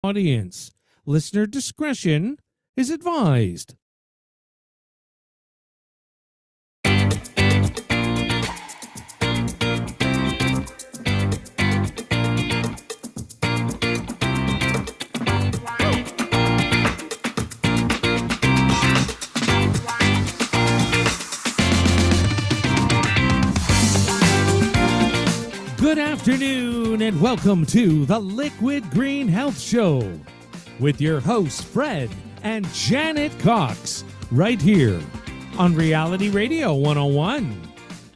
audience. Listener discretion is advised. Good afternoon and welcome to the Liquid Green Health Show with your hosts Fred and Janet Cox right here on Reality Radio 101.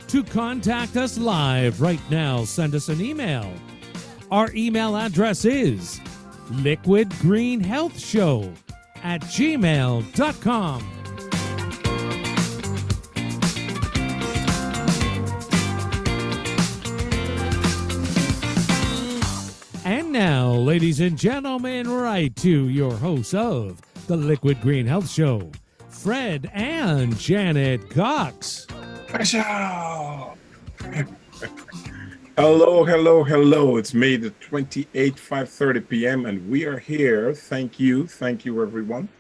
To contact us live right now, send us an email. Our email address is liquidgreenhealthshow@gmail.com. And now, ladies and gentlemen, right to your hosts of the Liquid Green Health Show, Fred and Janet Cox. Hello. It's May the 28th, 5:30 p.m. and we are here. Thank you, everyone,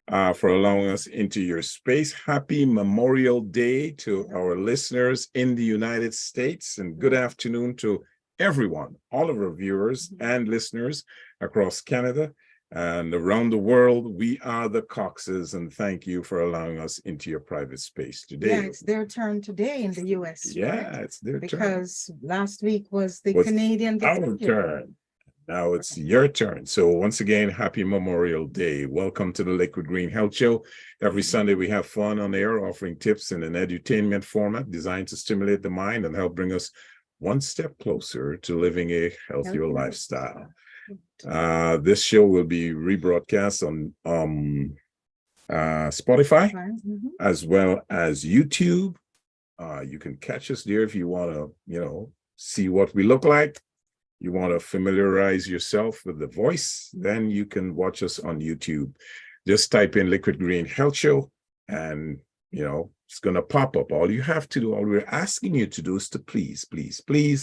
for allowing us into your space. Happy Memorial Day to our listeners in the United States, and good afternoon to everyone, all of our viewers and listeners across Canada and around the world. We are the Coxes, and thank you for allowing us into your private space today. Yeah, it's their turn today in the U.S. Yeah, right? it's their turn. Because last week was the Was Canadian our turn. Now it's your turn. So once again, happy Memorial Day. Welcome to the Liquid Green Health Show. Every Sunday we have fun on air, offering tips in an edutainment format designed to stimulate the mind and help bring us one step closer to living a healthier lifestyle. This show will be rebroadcast on Spotify as well as YouTube. You can catch us there if you want to, see what we look like. You want to familiarize yourself with the voice, then you can watch us on YouTube. Just type in Liquid Green Health Show and, it's going to pop up. All you have to do, all we're asking you to do is to please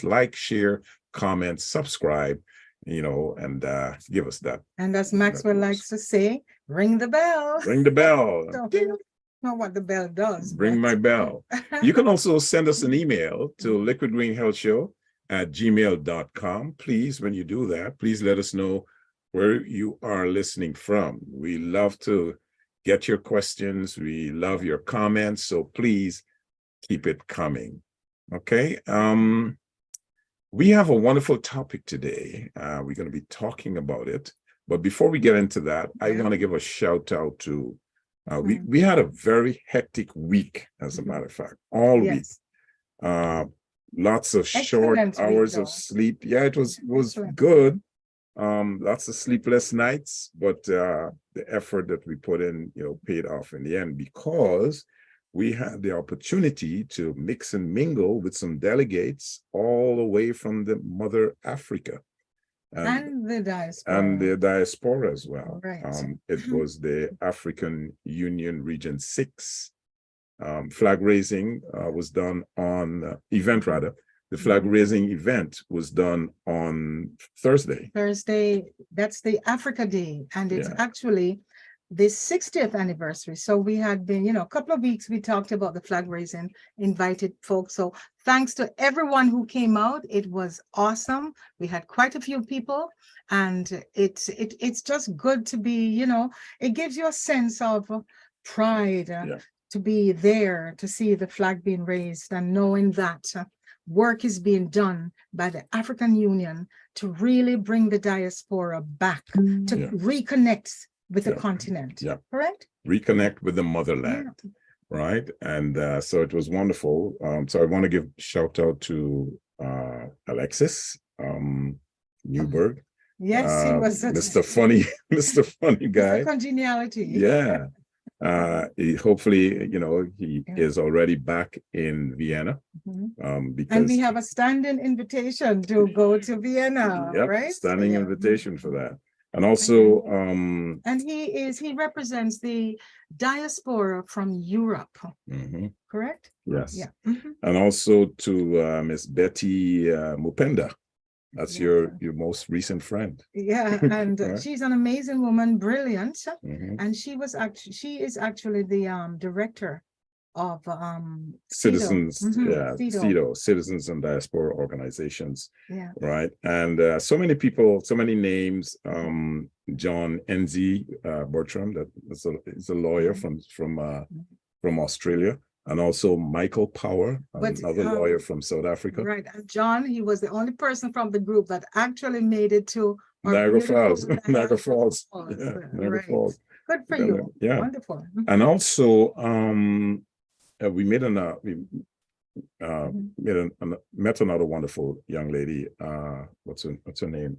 like, share, comment, subscribe, and give us that. And as Maxwell likes to say, ring the bell. Ring the bell. Don't know what the bell does. Ring my bell. You can also send us an email to liquidgreenhealthshow@gmail.com. Please, when you do that, please let us know where you are listening from. We love to get your questions. We love your comments. So please keep it coming. Okay. We have a wonderful topic today. We're going to be talking about it. But before we get into that, I want to give a shout out to, we had a very hectic week, as a matter of fact, all week. Lots of short hours of sleep. Yeah, it was good. Lots of sleepless nights, but the effort that we put in, paid off in the end, because we had the opportunity to mix and mingle with some delegates all the way from the mother Africa. And the diaspora. And the diaspora as well. Right. It was the African Union Region 6. Flag raising was done on, the flag raising event was done on Thursday. That's the Africa Day. And it's actually the 60th anniversary. So we had been, a couple of weeks, we talked about the flag raising, invited folks. So thanks to everyone who came out. It was awesome. We had quite a few people, and it's just good to be, it gives you a sense of pride to be there, to see the flag being raised and knowing that work is being done by the African Union to really bring the diaspora back, to reconnect with the continent. Correct? Reconnect with the motherland. Right. And so it was wonderful. So I want to give shout out to Alexis Newberg. Yes, he was Mr. Funny guy. Mr. Congeniality. Yeah. Hopefully, he is already back in Vienna. Because, and we have a standing invitation to go to Vienna, right? Standing invitation for that. And also, and he represents the diaspora from Europe, correct? Yes. Yeah. And also to Miss Betty Mupenda. That's Yes. your most recent friend. Yeah, and Right? she's an amazing woman, brilliant. Mhm. And she is actually the director of CEDO. Citizens, yeah, CEDO. CEDO, Citizens and Diaspora Organizations, Yeah. right? And so many people, so many names. John Enzi Bertram, is a lawyer from Australia, and also Michael Power, But another lawyer from South Africa. right, and John, he was the only person from the group that actually made it to our Niagara beautiful Falls, Niagara Falls, Falls. yeah, Niagara Right. Falls. Good for you. Yeah, Wonderful. and also we made met another wonderful young lady. What's her name?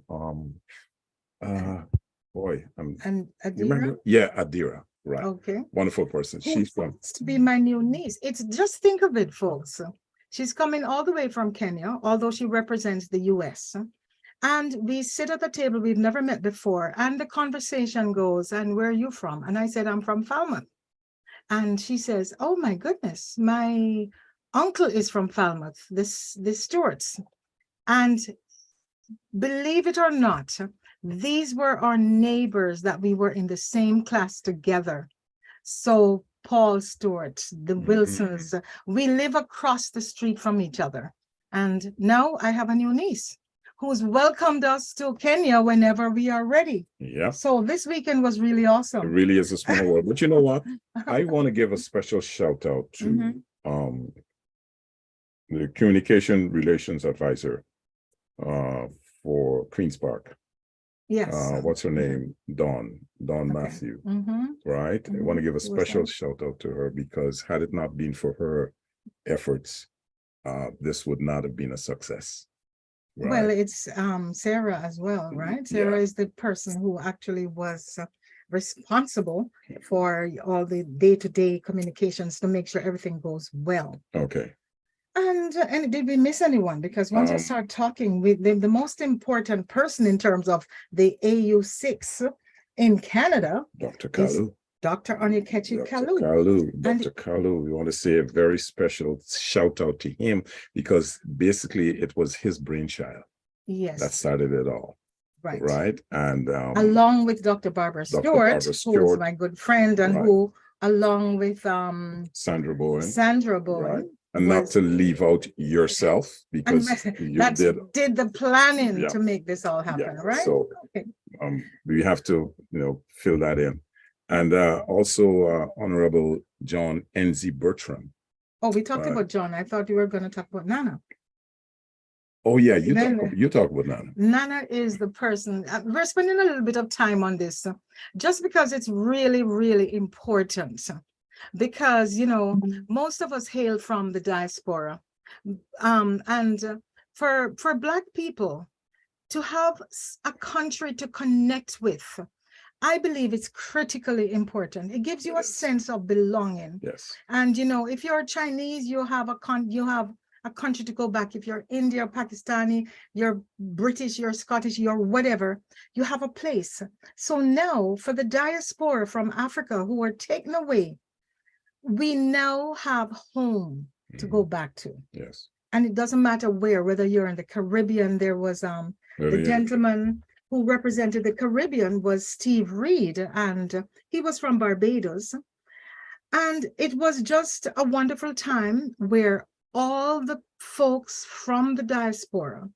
Boy, And you Adira, remember? Yeah, Adira. Right. okay, Wonderful person. who She's from. wants to be my new niece. It's just think of it, folks. She's coming all the way from Kenya, although she represents the US. And we sit at the table we've never met before, and the conversation goes, and where are you from? And I said, I'm from Falmouth. And she says, oh my goodness, my uncle is from Falmouth, the Stewarts. And believe it or not, these were our neighbors that we were in the same class together. So Paul Stewart, the Wilsons, we live across the street from each other. And now I have a new niece who's welcomed us to Kenya whenever we are ready. Yeah. So this weekend was really awesome. It really is a small world. But you know what? I want to give a special shout out to the communication relations advisor for Queen's Park. Yes. What's her name? Dawn Okay. Matthew. Right. I want to give a special shout out to her, because had it not been for her efforts, this would not have been a success. Right? Well, it's Sarah as well, right? Sarah is the person who actually was responsible for all the day-to-day communications to make sure everything goes well. Okay. And did we miss anyone? Because once you start talking with the most important person in terms of the AU6 in Canada, Dr. Kalu. Dr. Onyekechi Kalu. Dr. Kalu. We want to say a very special shout out to him, because basically it was his brainchild. Yes. That started it all. Right. Right. And along with Dr. Barbara Stewart, who is my good friend, and who, along with Sandra Bowen. Right. And not to leave out yourself, because you did the planning to make this all happen, right? So we have to, fill that in. And also Honorable John Enzi Bertram. Oh, we talked about John. I thought you were going to talk about Nana. Oh yeah, you talk about Nana. Nana is the person. We're spending a little bit of time on this, just because it's really, really important. Because most of us hail from the diaspora, and for Black people to have a country to connect with, I believe it's critically important. It gives you a sense of belonging. Yes. And if you're Chinese, you have a country to go back. If you're Indian, Pakistani, you're British, you're Scottish, you're whatever, you have a place. So now for the diaspora from Africa who are taken away, we now have home to go back to. Yes. And it doesn't matter whether you're in the Caribbean. There was the gentleman who represented the Caribbean was Steve Reed, and he was from Barbados. And it was just a wonderful time where all the folks from the diaspora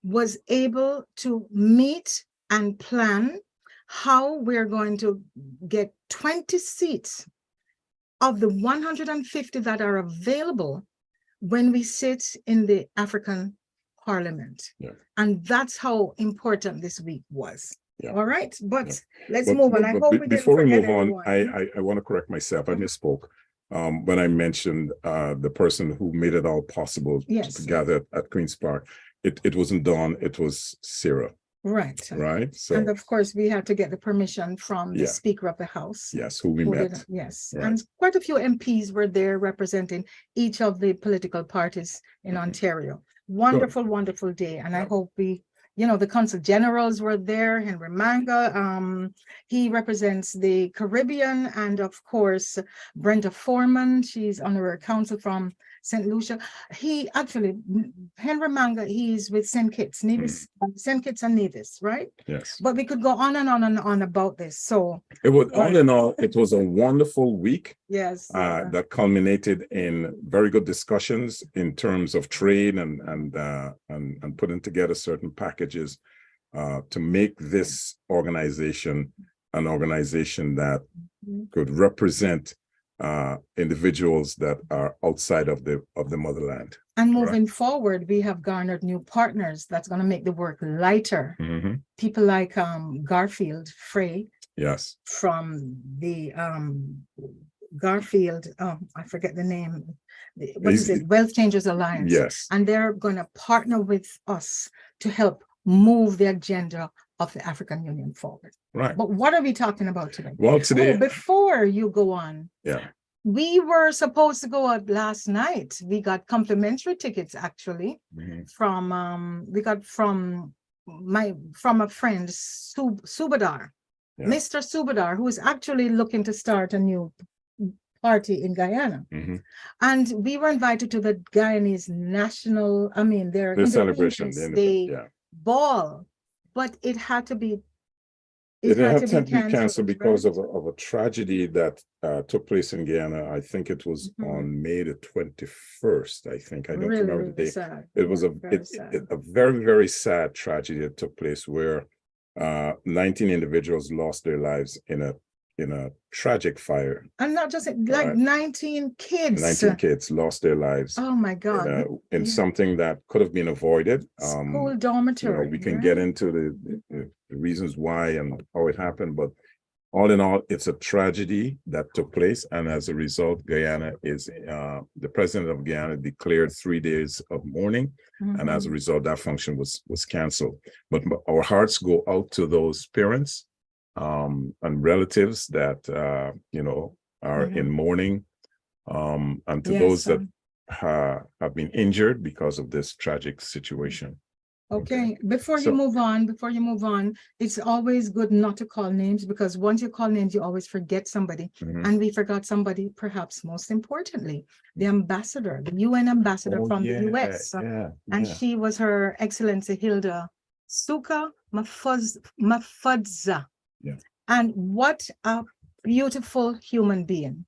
was able to meet and plan how we're going to get 20 seats of the 150 that are available when we sit in the African Parliament. Yeah. And that's how important this week was. Yeah. All right, but let's move on. I hope before we move on, I want to correct myself. I misspoke when I mentioned the person who made it all possible to gather at Queen's Park. It wasn't Dawn, it was Sarah. Right. So, and of course, we had to get the permission from the Speaker of the House. Yes, who we met. And quite a few MPs were there representing each of the political parties in Ontario. Wonderful, wonderful day. And I hope the Consul Generals were there. Henry Manga, he represents the Caribbean, and of course, Brenda Foreman, she's honorary counsel from St. Lucia. He actually, Henry Manga, he's with St. Kitts, Nevis, St. Kitts and Nevis, right? Yes. But we could go on and on and on about this. So it was all in all, it was a wonderful week. yes, That culminated in very good discussions in terms of trade and putting together certain packages to make this organization an organization that could represent individuals that are outside of the motherland. And moving forward, we have garnered new partners that's going to make the work lighter. People like Garfield Frey. Yes. From the Garfield, I forget the name. What is it? Wealth Changers Alliance. Yes. And they're going to partner with us to help move the agenda of the African Union forward. Right. But what are we talking about today? Well, today, before you go on, we were supposed to go out last night. We got complimentary tickets actually from we got from a friend, Subadar. Mr. Subadar, who is actually looking to start a new party in Guyana. And we were invited to the Guyanese national, their celebration, Day ball, but it had to be it had to be canceled because of a tragedy that took place in Guyana. I think it was on May the 21st. I think I don't remember the date. Sad. It was a very, very sad tragedy that took place where 19 individuals lost their lives in a tragic fire. And not just like 19 kids. 19 kids lost their lives. Oh my God. In something that could have been avoided. School dormitory. We can get into the reasons why and how it happened, but all in all, it's a tragedy that took place. And as a result, Guyana is, the president of Guyana declared 3 days of mourning. And as a result, that function was canceled. But our hearts go out to those parents and relatives that, are in mourning, and to those that have been injured because of this tragic situation. Okay, before you move on, it's always good not to call names, because once you call names, you always forget somebody. And we forgot somebody, perhaps most importantly, the ambassador, the UN ambassador from the US. And she was Her Excellency Hilda Suka Mafudza. And what a beautiful human being.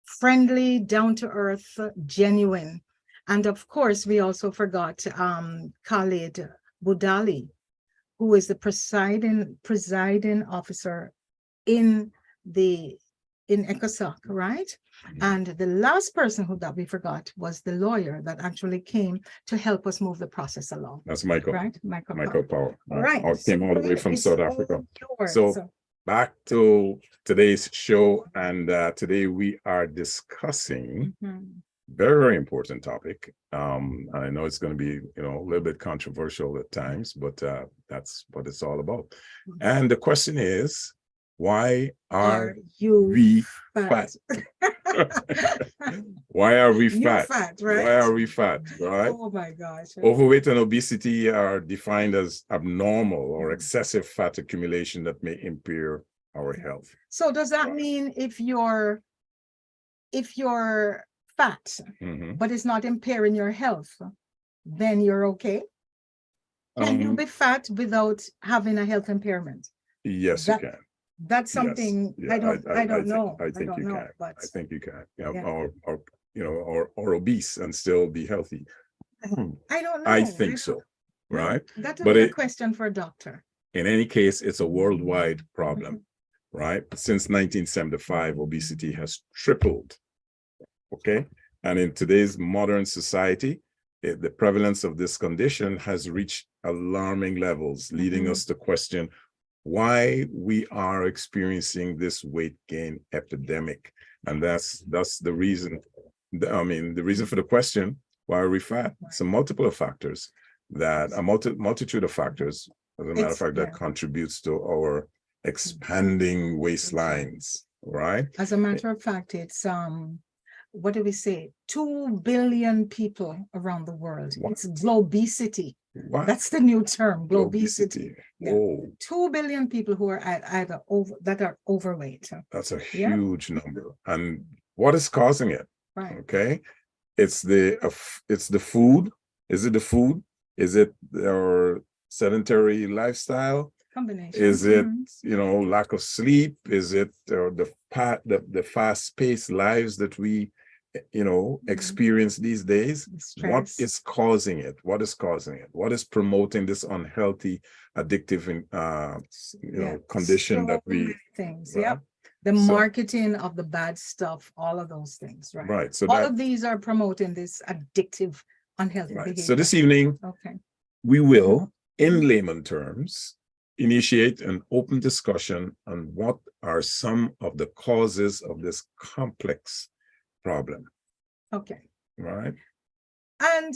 Friendly, down to earth, genuine. And of course, we also forgot Khalid Budali, who is the presiding officer in ECOSOC, right? And the last person that we forgot was the lawyer that actually came to help us move the process along. That's Michael. Right? Michael Powell. Right. Came all the way from South Africa. So back to today's show, and today we are discussing very, very important topic. I know it's going to be, a little bit controversial at times, but that's what it's all about. And the question is, why are we fat? Why are we fat? Right? Why are we fat? Right? Oh my gosh. Overweight and obesity are defined as abnormal or excessive fat accumulation that may impair our health. So does that mean if you're fat, but it's not impairing your health, then you're okay? Can you be fat without having a health impairment? Yes, you can. That's something I don't know. I think you can. But I think you can. Or obese and still be healthy. I don't know. I think so. Right. That's a question for a doctor. In any case, it's a worldwide problem. Right. Since 1975, obesity has tripled. Okay. And in today's modern society, the prevalence of this condition has reached alarming levels, leading us to question why we are experiencing this weight gain epidemic. And that's the reason. The reason for the question, why are we fat? It's a multitude of factors, as a matter of fact, that contributes to our expanding waistlines, right? As a matter of fact, it's what do we say? 2 billion people around the world. What? It's globesity. What? That's the new term, globesity. Yeah. 2 billion people who are either overweight. That's a huge number. And what is causing it? Right. Okay. it's the food. Is it the food? Is it our sedentary lifestyle? Combination. Is it, lack of sleep? Is it the fast-paced lives that we, experience these days? What Stress. is causing it? What is causing it? What is promoting this unhealthy, addictive, condition So that we many things. right? Yep. The So- marketing of the bad stuff, all of those things, right? Right. So All that of these are promoting this addictive, unhealthy right. behavior. So this evening Okay. we will, in layman terms, initiate an open discussion on what are some of the causes of this complex problem. Okay. Right. And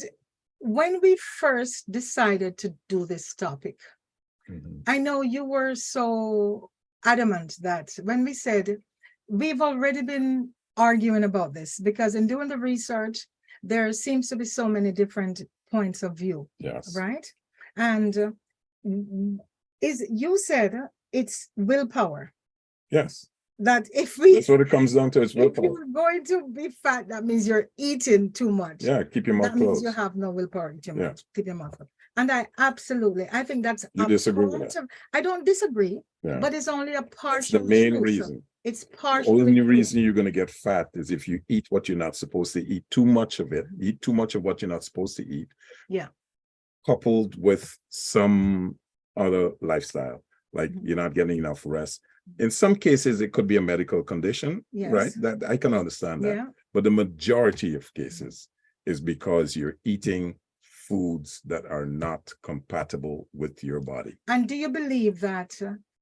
when we first decided to do this topic, Mhm. I know you were so adamant that when we said we've already been arguing about this, because in doing the research, there seems to be so many different points of view, Yes. right? And you said it's willpower. Yes. That if we That's what it comes down to. It's if willpower. you're going to be fat, that means you're eating too much. Yeah. Keep your mouth That means closed. you have no willpower. Eat your Yeah. mouth, keep your mouth closed. And I think that's You disagree with that? I don't disagree, Yeah. but it's only a That's partial the main truth. reason. It's The partial. only reason you're going to get fat is if you eat what you're not supposed to eat, too much of it, eat too much of what you're not supposed to eat. Yeah. Coupled with some other lifestyle, like Mhm. you're not getting enough rest. In some cases, it could be a medical condition, Yes. right? That I can understand that. Yeah. But the majority of cases is because you're eating foods that are not compatible with your body. And do you believe that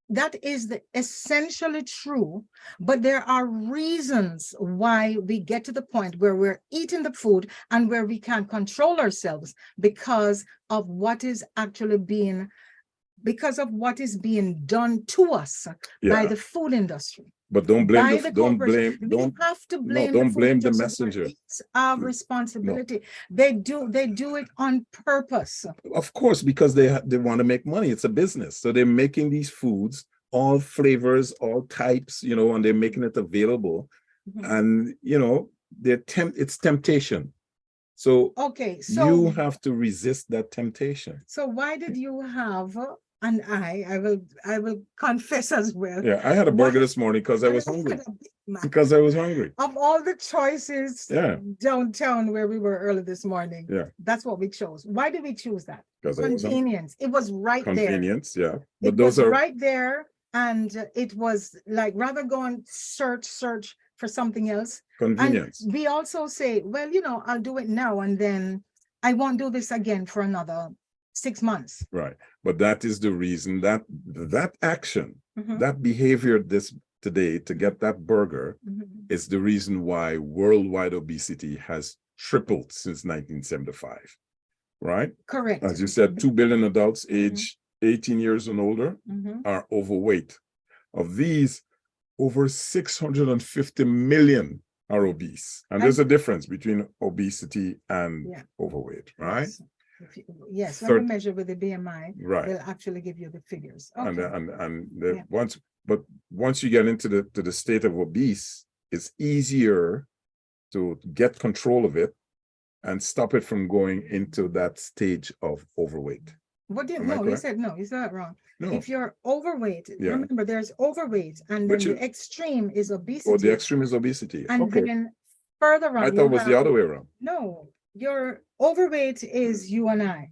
that is essentially true, but there are reasons why we get to the point where we're eating the food and where we can't control ourselves because of what is actually being done to us by Yeah. the food industry. But don't blame By the the don't blame corporation. don't We have to no, blame don't the food blame the industry. messenger. It's our responsibility. They do it on purpose. Of course, because they want to make money. It's a business. So they're making these foods, all flavors, all types, and they're making it available. Mhm. And it's temptation. So Okay, you so have to resist that temptation. so why did you have and I will confess as well. Yeah, I had a burger Why- this morning because I was I hungry. had a Big Mac. Because I was hungry. Of all the choices Yeah. downtown where we were early this morning, Yeah. that's what we chose. Why did we choose that? Because I was hungry. Convenience. It was right there. Convenience, yeah. But It those was are right there, and it was like rather go and search for something else. convenience. And we also say, well, I'll do it now, and then I won't do this again for another 6 months. Right. But that is the reason that action, Mhm. that behavior today to get that burger Mhm. is the reason why worldwide obesity has tripled since 1975. Right? Correct. As you said, 2 billion adults Mhm. age 18 years and older Mhm. are overweight. Of these, over 650 million are obese. And there's a difference between obesity and Yeah. overweight, right? Yes. Yes, when we Third- measure with the BMI, Right. they'll actually give you the figures. And Okay. Yeah. once you get into the state of obese, it's easier to get control of it and stop it from going into that stage of overweight. What did Am I no? You correct? said no. You said that wrong. No. If you're overweight, Yeah. remember there's overweight, and then Which the extreme is obesity. Or the extreme is obesity. And Okay. then further on, I thought it was the other way around. No, your overweight is you and I.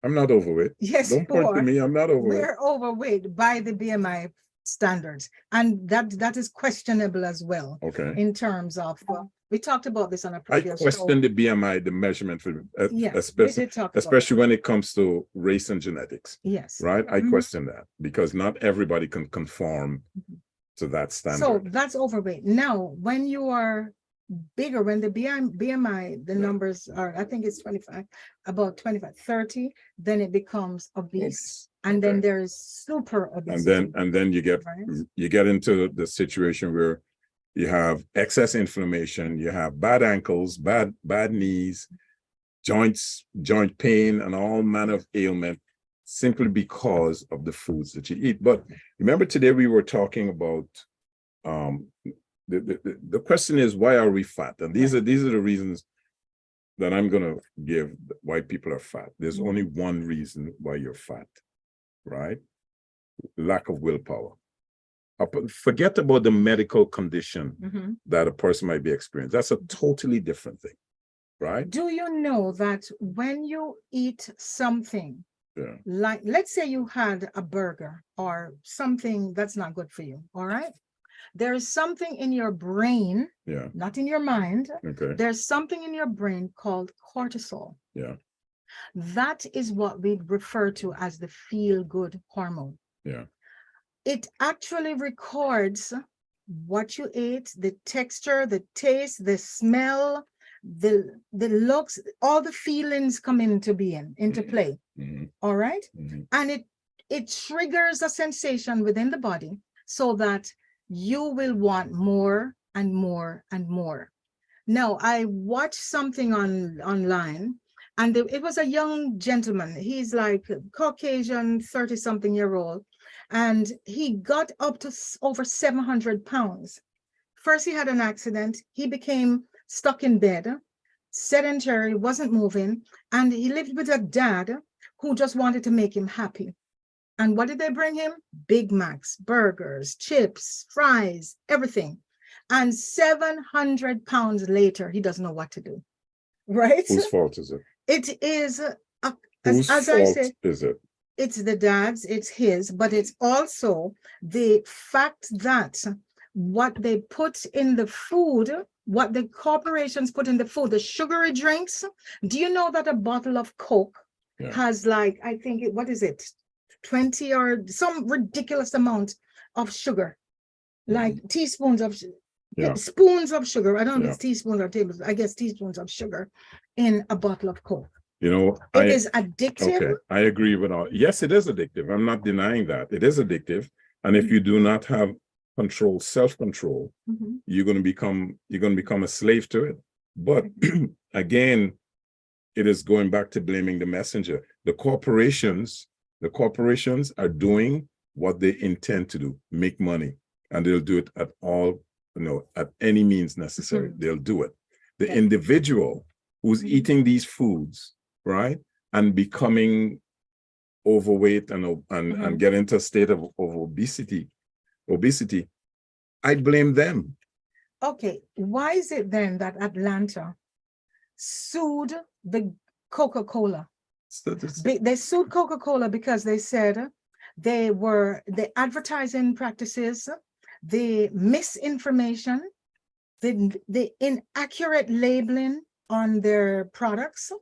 I'm not overweight. Yes, Don't you point to are. me. I'm not overweight. We're overweight by the BMI standards, and that is questionable as well. Okay. In terms of, we talked about this on a I previous question the BMI, the measurement for Yeah, we especially did talk about especially when it comes to race and genetics. Yes. Right? I Mhm. question that because not everybody can conform Mhm. to that So standard. that's overweight. Now, when you are bigger, when the BMI, the numbers are, I think it's 25, about 25, 30, then it becomes obese. And then Okay. there is super obesity. And then you get into the situation where you have excess inflammation, you have bad ankles, bad knees, joint pain, and all manner of ailment simply because of the foods that you eat. But remember, today we were talking about the question is, why are we fat? And these are the reasons that I'm going to give why people are fat. There's only one reason why you're fat, right? Lack of willpower. Forget about the medical condition that a person might be experiencing. That's a totally different thing, right? Do you know that when you eat something, like, let's say you had a burger or something that's not good for you, all right? There is something in your brain, not in your mind. Okay. There's something in your brain called cortisol. Yeah. That is what we refer to as the feel-good hormone. Yeah. It actually records what you ate, the texture, the taste, the smell, the looks, all the feelings come into being, into play. All right. And it triggers a sensation within the body so that you will want more and more and more. Now, I watched something online, and it was a young gentleman. He's like Caucasian, 30-something-year-old, and he got up to over 700 pounds. First, he had an accident. He became stuck in bed, sedentary, wasn't moving, and he lived with a dad who just wanted to make him happy. And what did they bring him? Big Macs, burgers, chips, fries, everything. And 700 pounds later, he doesn't know what to do. Right? Whose fault is it? It is, Whose as fault I say, is it? it's the dad's, it's his, but it's also the fact that what they put in the food, what the corporations put in the food, the sugary drinks. Do you know that a bottle of Coke has, like, I think, what is it? 20 or some ridiculous amount of sugar, like teaspoons of spoons of sugar. I don't know if it's teaspoons or tablespoons. I guess teaspoons of sugar in a bottle of Coke. You know, it is addictive. Okay, I agree with all. Yes, it is addictive. I'm not denying that. It is addictive. And if you do not have control, self-control, you're going to become a slave to it. But again, it is going back to blaming the messenger. The corporations are doing what they intend to do, make money, and they'll do it at all, at any means necessary. They'll do it. The individual who's eating these foods, right, and becoming overweight and get into a state of obesity, I blame them. Okay, why is it then that Atlanta sued the Coca-Cola? They sued Coca-Cola because they said the advertising practices, the misinformation, the inaccurate labeling on their products,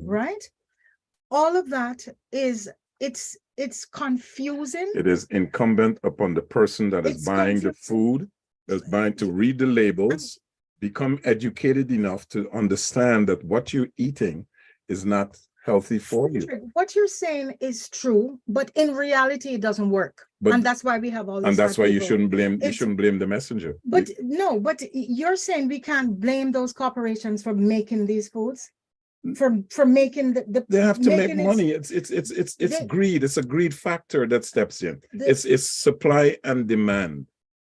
right? All of that it's confusing. It is incumbent upon the person that is buying the food, that's buying, to read the labels, become educated enough to understand that what you're eating is not healthy for you. What you're saying is true, but in reality, it doesn't work. And that's why we have all this. And that's why you shouldn't blame the messenger. But but you're saying we can't blame those corporations for making these foods, for making they have to make money. It's greed. It's a greed factor that steps in. It's supply and demand.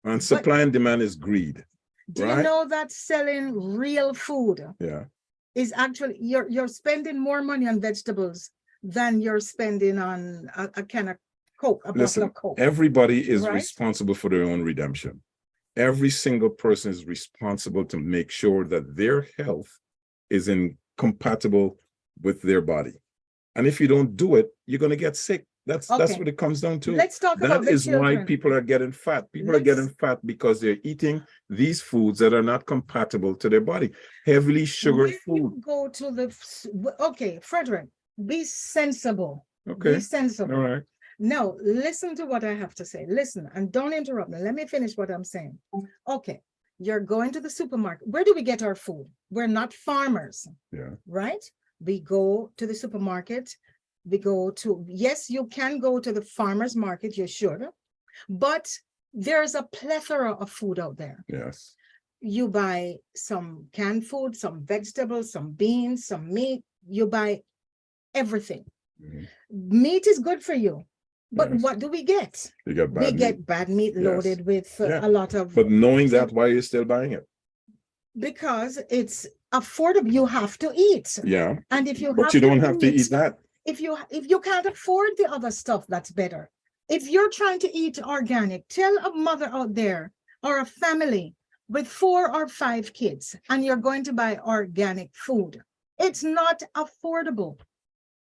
And supply and demand is greed. Do you know that selling real food is actually you're spending more money on vegetables than you're spending on a can of Coke, a bottle of Coke? Everybody is responsible for their own redemption. Every single person is responsible to make sure that their health is compatible with their body. And if you don't do it, you're going to get sick. That's what it comes down to. Let's talk about that is why people are getting fat. People are getting fat because they're eating these foods that are not compatible to their body. Heavily sugar food. Go to Frederick, be sensible. Okay. Be sensible. All right. Now, listen to what I have to say. Listen, and don't interrupt me. Let me finish what I'm saying. Okay. You're going to the supermarket. Where do we get our food? We're not farmers. Yeah. Right? We go to the supermarket. We go to, yes, you can go to the farmer's market, you should, but there's a plethora of food out there. Yes. You buy some canned food, some vegetables, some beans, some meat, you buy everything. Meat is good for you, but what do we get? We get bad meat loaded with a lot of. But knowing that, why are you still buying it? Because it's affordable. You have to eat. Yeah. And if you But have you to don't have to eat eat that. if you can't afford the other stuff, that's better. If you're trying to eat organic, tell a mother out there or a family with 4 or 5 kids and you're going to buy organic food. It's not affordable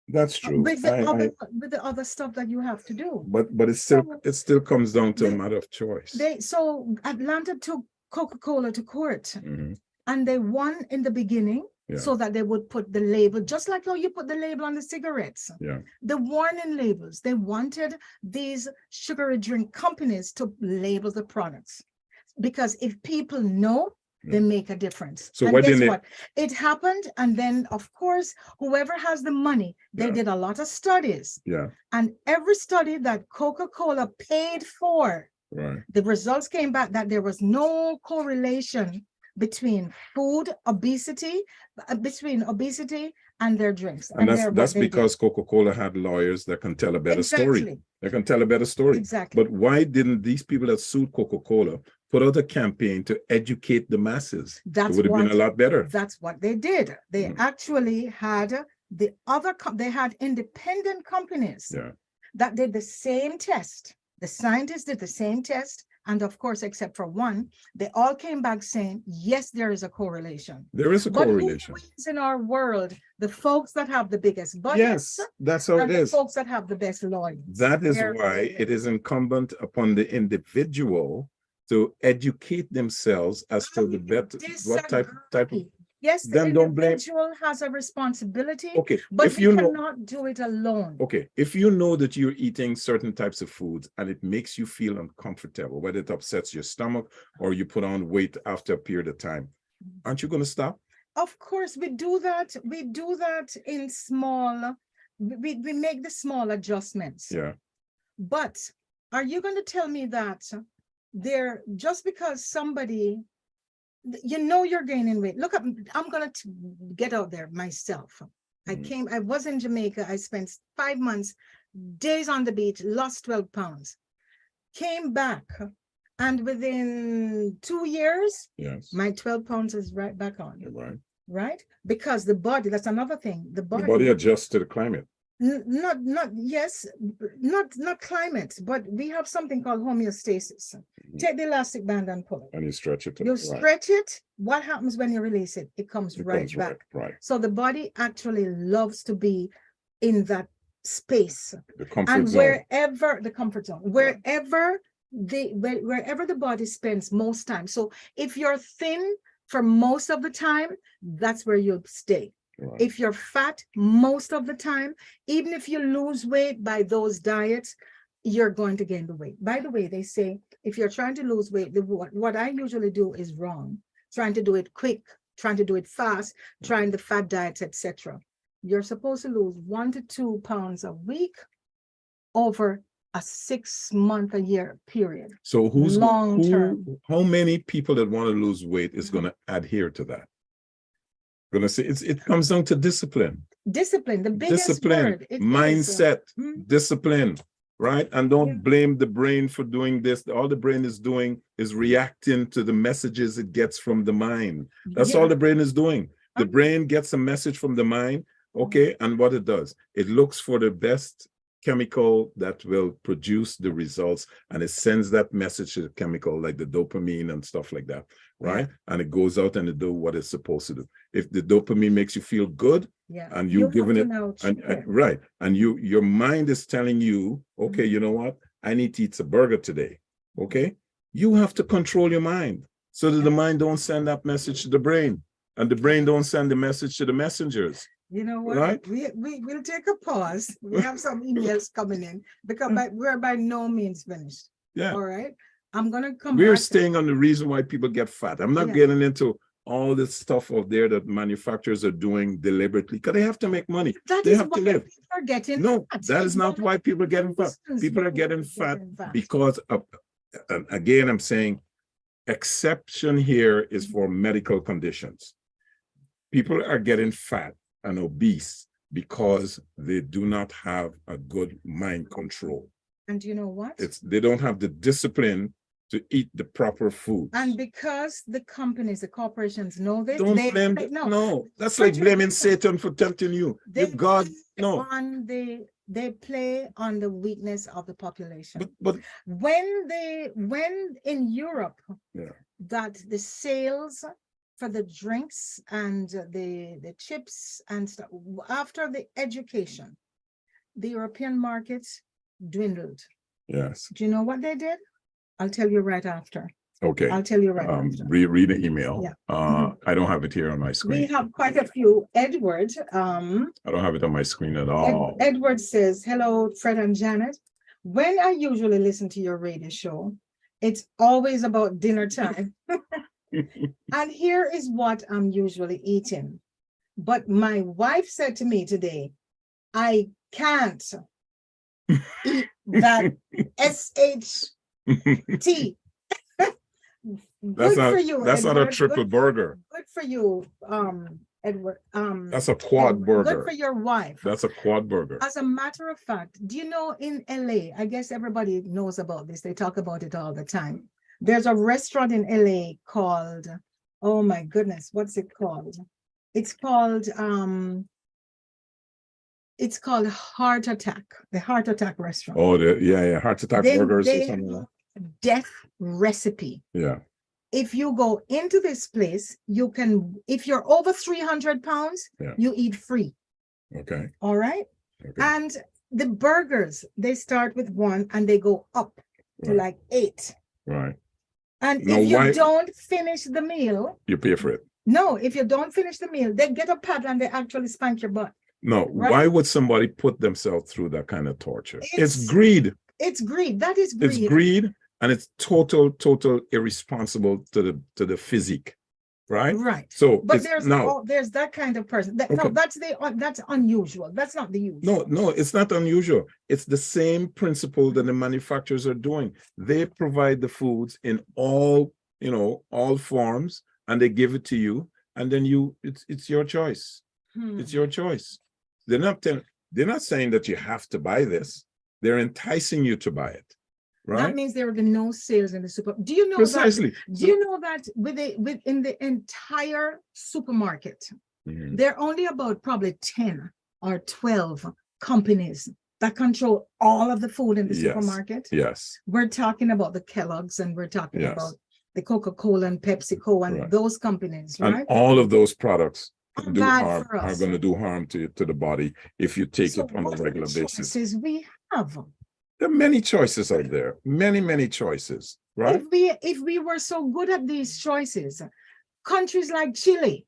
That's true. with the other stuff that you have to do. But it still comes down to a matter of choice. So Atlanta took Coca-Cola to court, Mhm. and they won in the beginning. Yeah. So that they would put the label, just like how you put the label on the cigarettes. Yeah. The warning labels, they wanted these sugary drink companies to label the products. Because if people know, they make a difference. So and why guess didn't what? It happened, and then, of course, whoever has the money, they did a lot of studies. Yeah. And every study that Coca-Cola paid for, Right. the results came back that there was no correlation between obesity and their drinks. And that's because Coca-Cola had lawyers that can tell a better story. They can tell a better story. Exactly. But why didn't these people that sued Coca-Cola put out a campaign to educate the masses? It would have been a lot better. That's what they did. They actually had they had independent companies that did the same test. The scientists did the same test. And of course, except for one, they all came back saying, yes, there is a correlation. There is a correlation. But who wins in our world? The folks that have the biggest budgets. Yes, that's how it is. The folks that have the best lawyers. That is why it is incumbent upon the individual to educate themselves as to the better what type of. Yes, the individual has a responsibility. Okay, but if you cannot do it alone. Okay, if you know that you're eating certain types of foods and it makes you feel uncomfortable, whether it upsets your stomach or you put on weight after a period of time, aren't you going to stop? Of course, we do that. We do that in small. We make the small adjustments. Yeah. But are you going to tell me that just because somebody, you're gaining weight? Look up, I'm going to get out there myself. I was in Jamaica. I spent 5 months, days on the beach, lost 12 pounds, came back. And within 2 years, my 12 pounds is right back on. Right. Right? Because the body, that's another thing. The body adjusts to the climate. Not climate, but we have something called homeostasis. Take the elastic band and pull it. And you stretch it. You stretch it. What happens when you release it? It comes right back. Right. So the body actually loves to be in that space. The comfort zone. Wherever the comfort zone, wherever the body spends most time. So if you're thin for most of the time, that's where you'll stay. Right. If you're fat most of the time, even if you lose weight by those diets, you're going to gain the weight. By the way, they say if you're trying to lose weight, what I usually do is wrong. Trying to do it quick, trying to do it fast, trying the fat diets, etc. You're supposed to lose 1 to 2 pounds a week over a 6 month, a year period. So long term? How many people that want to lose weight is going to adhere to that? Going to say it comes down to discipline. Discipline, the biggest word. Mindset, discipline, right? And don't blame the brain for doing this. All the brain is doing is reacting to the messages it gets from the mind. That's all the brain is doing. The brain gets a message from the mind, okay? And what it does, it looks for the best chemical that will produce the results, and it sends that message to the chemical like the dopamine and stuff like that, right? And it goes out and it do what it's supposed to do. If the dopamine makes you feel good, and you're giving it, right, and your mind is telling you, okay, you know what? I need to eat a burger today, okay? You have to control your mind so that the mind don't send that message to the brain, and the brain don't send the message to the messengers. You know what? Right? We'll take a pause. We have some emails coming in because we're by no means finished. Yeah. All right. I'm gonna come. We're staying on the reason why people get fat. I'm not getting into all this stuff out there that manufacturers are doing deliberately because they have to make money. They have to live. People are getting no, fat. that is not why people are getting fat. People are getting fat because of, and again, I'm saying exception here is for medical conditions. People are getting fat and obese because they do not have a good mind control. And you know what? They don't have the discipline to eat the proper food. And because the companies, the corporations know this, Don't they blame, no, that's like blaming Satan for tempting you. You God, no. They play on the weakness of the population. But when in Europe, yeah, that the sales for the drinks and the chips and stuff, after the education, the European markets dwindled. yes. Do you know what they did? I'll tell you right after. Okay. I'll tell you right after. Read the email. Yeah. I don't have it here on my screen. We have quite a few. Edward. I don't have it on my screen at all. Edward says, hello, Fred and Janet. When I usually listen to your radio show, it's always about dinner time. And here is what I'm usually eating. But my wife said to me today, I can't eat that SHT. That's not a triple burger. Good for you, Edward. That's a quad burger. Good for your wife. That's a quad burger. As a matter of fact, do you know in LA, I guess everybody knows about this. They talk about it all the time. There's a restaurant in LA called, oh my goodness, what's it called? It's called Heart Attack, the Heart Attack restaurant. Oh, Heart Attack burgers or something. Death recipe. Yeah. If you go into this place, you can, if you're over 300 pounds, you eat free. Okay. All right. Okay. And the burgers, they start with 1 and they go up to like 8. Right. And if you don't finish the meal, you pay for it. No, if you don't finish the meal, they get a pad and they actually spank your butt. No, right? Why would somebody put themselves through that kind of torture? It's greed. It's greed. That is greed. It's greed, and it's total irresponsible to the physique, right? Right. So, but there's that kind of person. No, that's unusual. That's not the usual. No, it's not unusual. It's the same principle that the manufacturers are doing. They provide the foods in all forms, and they give it to you, and then it's your choice. It's your choice. They're not saying that you have to buy this. They're enticing you to buy it. Right? That means there will be no sales in the super. Do you know precisely? Do you know that within the entire supermarket, there are only about probably 10 or 12 companies that control all of the food in the supermarket? Yes. We're talking about the Kellogg's, and we're talking about the Coca-Cola and PepsiCo and those companies, right? And all of those products are going to do harm to the body if you take it on a regular basis. We have. There are many choices out there, many choices, right? If we were so good at these choices, countries like Chile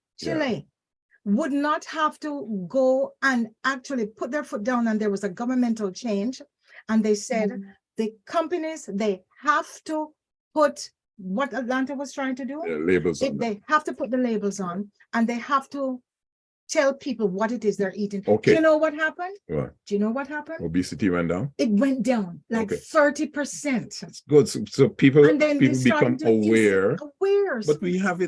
would not have to go and actually put their foot down, and there was a governmental change, and they said the companies, they have to put what Atlanta was trying to do. Labels on they have to put the labels on, and they have to tell people what it is they're eating. Okay. Do you know what happened? What? Do you know what happened? Obesity went down? It went down like 30%. That's good. So people become aware. But we have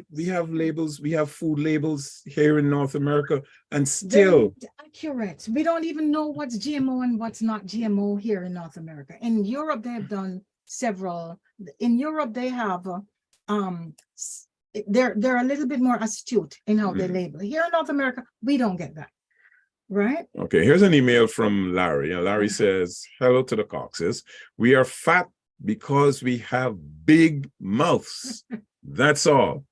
labels, we have food labels here in North America, and still accurate. We don't even know what's GMO and what's not GMO here in North America. In Europe, they have done several. In Europe, they have they're a little bit more astute in how they label. Here in North America, we don't get that. Right? Okay, here's an email from Larry. And Larry says, hello to the Coxes. We are fat because we have big mouths. That's all.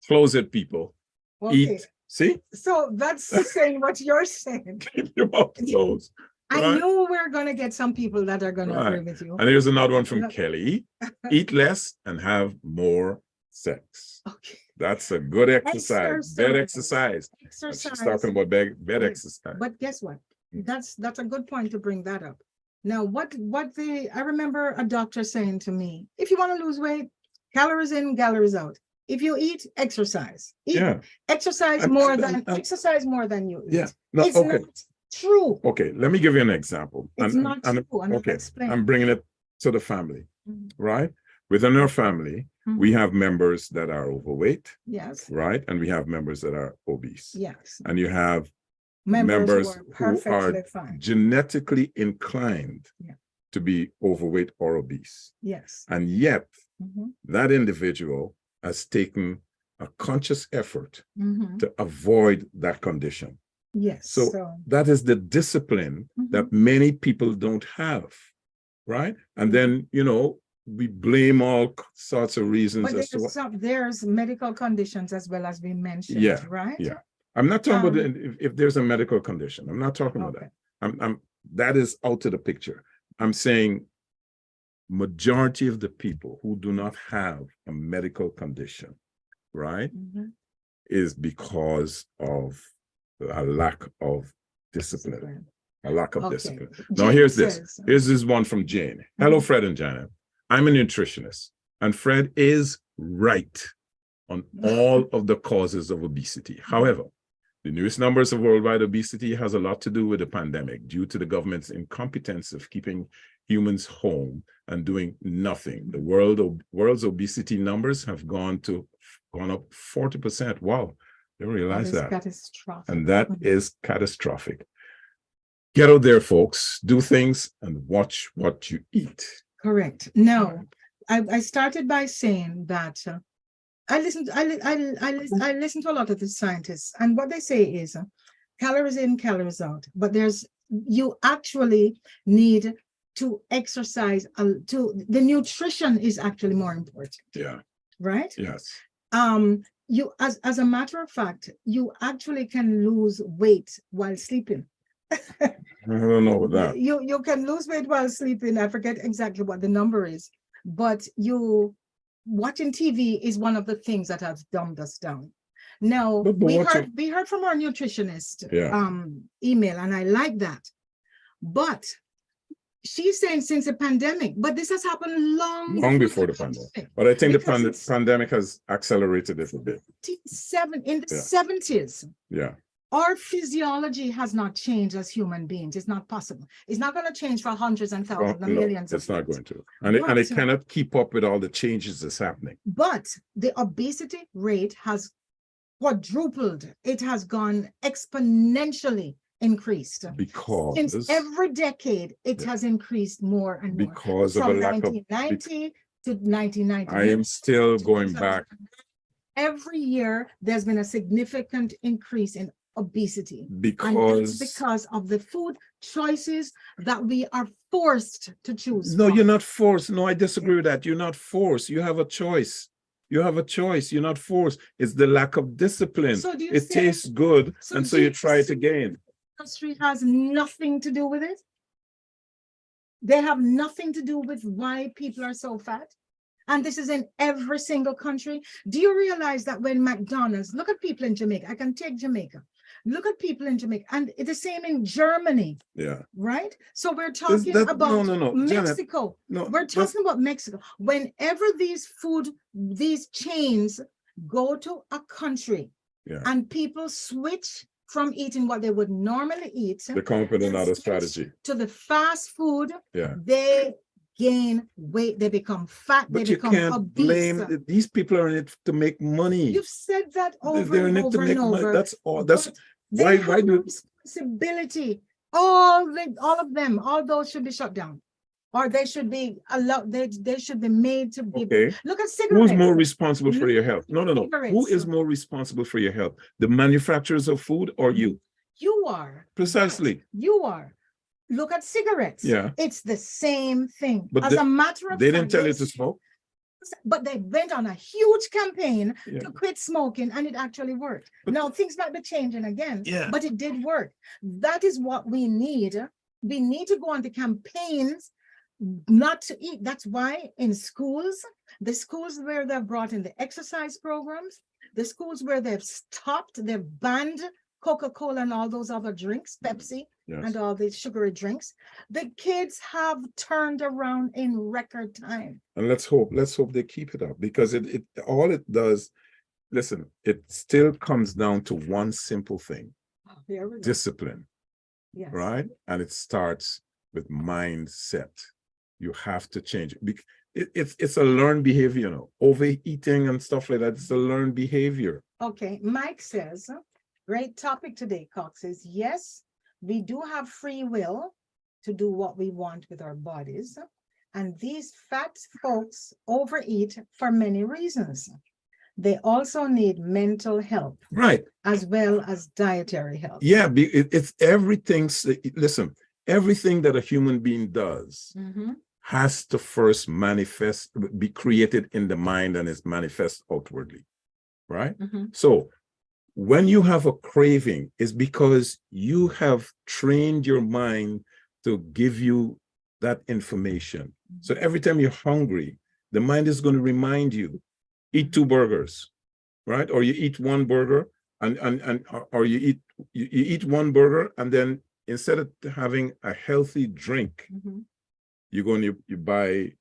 Close it, people. Okay. Eat. See? So that's saying what you're saying. Keep your mouth closed. I knew we're going to get some people that are going to agree with you. And here's another one from Kelly. Eat less and have more sex. Okay. That's a good exercise. Bed exercise. She's talking about bed exercise. But guess what? That's a good point to bring that up. Now, I remember a doctor saying to me, if you want to lose weight, calories in, calories out. If you eat, exercise. Exercise more than you eat. Yeah. No, it's not true. Okay, let me give you an example. It's not true. I'm bringing it to the family, right? Within our family, we have members that are overweight, yes, right? And we have members that are obese. Yes. And you have members who are genetically inclined to be overweight or obese. Yes. And yet that individual has taken a conscious effort to avoid that condition. Yes. So that is the discipline that many people don't have, right? And then, you know, we blame all sorts of reasons. But there's medical conditions as well, as we mentioned, yeah, right? Yeah. I'm not talking about if there's a medical condition. I'm not talking about that. That is out of the picture. I'm saying majority of the people who do not have a medical condition, right, is because of a lack of discipline. A lack of discipline. Now, here's this. Here's this one from Jane. Hello, Fred and Janet. I'm a nutritionist, and Fred is right on all of the causes of obesity. However, the newest numbers of worldwide obesity has a lot to do with the pandemic due to the government's incompetence of keeping humans home and doing nothing. The world's obesity numbers have gone up 40%. Wow, I didn't realize that. Catastrophic. And that is catastrophic. Get out there, folks. Do things and watch what you eat. Correct. Now, I started by saying that I listen to a lot of the scientists, and what they say is calories in, calories out. But you actually need to exercise. The nutrition is actually more important. Yeah. Right. Yes. You, as a matter of fact, you actually can lose weight while sleeping. I don't know about that. You can lose weight while sleeping. I forget exactly what the number is, but watching TV is one of the things that has dumbed us down. Now, we heard from our nutritionist email, and I like that. But she's saying since the pandemic, but this has happened long before the pandemic. But I think the pandemic has accelerated it a bit. In the 70s. Yeah. Our physiology has not changed as human beings. It's not possible. It's not going to change for hundreds and thousands and millions. It's not going to. And it cannot keep up with all the changes that's happening. But the obesity rate has quadrupled. It has gone exponentially increased. Because since every decade, it has increased more and more. Because of a lack of 1990 to 1990. I am still going back. Every year, there's been a significant increase in obesity because of the food choices that we are forced to choose. No, you're not forced. No, I disagree with that. You're not forced. You have a choice. You have a choice. You're not forced. It's the lack of discipline. So it tastes good, and so you try it again. Industry has nothing to do with it. They have nothing to do with why people are so fat. And this is in every single country. Do you realize that when McDonald's, look at people in Jamaica, I can take Jamaica. Look at people in Jamaica, and it's the same in Germany. Yeah. Right? So we're talking about Mexico. Janet, we're talking about Mexico. Whenever these chains go to a country and people switch from eating what they would normally eat, they come up with another strategy. To the fast food, they gain weight, they become fat, but they become obese. Blame these people are in it to make money. You've said that over and over and over. Money. That's all. That's why do responsibility. All of them, all those should be shut down, or they should be allowed. They should be made to be. Okay. Look at cigarettes. Who's more responsible for your health? No. Cigarettes. Who is more responsible for your health? The manufacturers of food or you? You are. Precisely. You are. Look at cigarettes. Yeah. It's the same thing. But as a matter of fact, they didn't tell you to smoke. But they went on a huge campaign to quit smoking, and it actually worked. Now things might be changing again, but it did work. That is what we need. We need to go on to campaigns not to eat. That's why in schools, the schools where they've brought in the exercise programs, the schools where they've banned Coca-Cola and all those other drinks, Pepsi, and all the sugary drinks, the kids have turned around in record time. And let's hope they keep it up, because it all it does, listen, it still comes down to one simple thing: discipline. Yes. Right? And it starts with mindset. You have to change it. It's a learned behavior, overeating and stuff like that. It's a learned behavior. Okay, Mike says, great topic today, Cox. Says, yes, we do have free will to do what we want with our bodies. And these fat folks overeat for many reasons. They also need mental help, Right. as well as dietary help. Yeah, it's everything. Listen, everything that a human being does has to first manifest, be created in the mind, and is manifest outwardly, right? So when you have a craving, it's because you have trained your mind to give you that information. So every time you're hungry, the mind is going to remind you, eat 2 burgers, right? Or you eat 1 burger, or you eat 1 burger, and then instead of having a healthy drink, you buy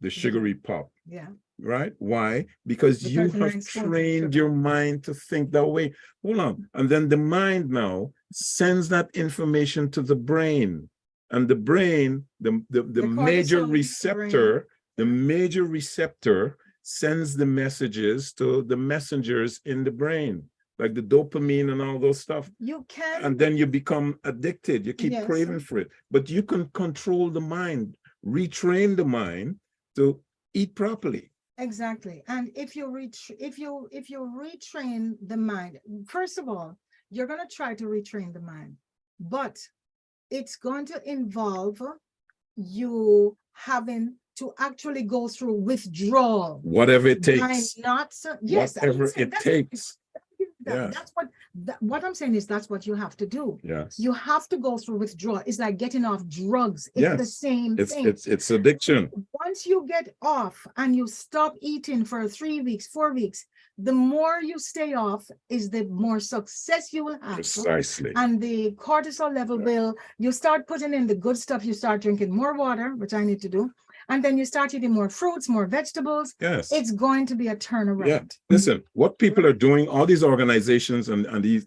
the sugary pop. Yeah. Right? Why? Because you have trained your mind to think that way. Hold on. And then the mind now sends that information to the brain. And the brain, the major receptor, the major receptor sends the messages to the messengers in the brain, like the dopamine and all those stuff. You can. And then you become addicted. You keep craving for it. But you can control the mind, retrain the mind to eat properly. Exactly. And if you retrain the mind, first of all, you're going to try to retrain the mind, but it's going to involve you having to actually go through withdrawal. Whatever it takes. Whatever it takes. That's what I'm saying is that's what you have to do. Yes. You have to go through withdrawal. It's like getting off drugs. It's the same thing. It's addiction. Once you get off and you stop eating for 3 weeks, 4 weeks, the more you stay off is the more success you will have. Precisely. And the cortisol level you start putting in the good stuff. You start drinking more water, which I need to do. And then you start eating more fruits, more vegetables. Yes. It's going to be a turnaround. Yeah. Listen, what people are doing, all these organizations and these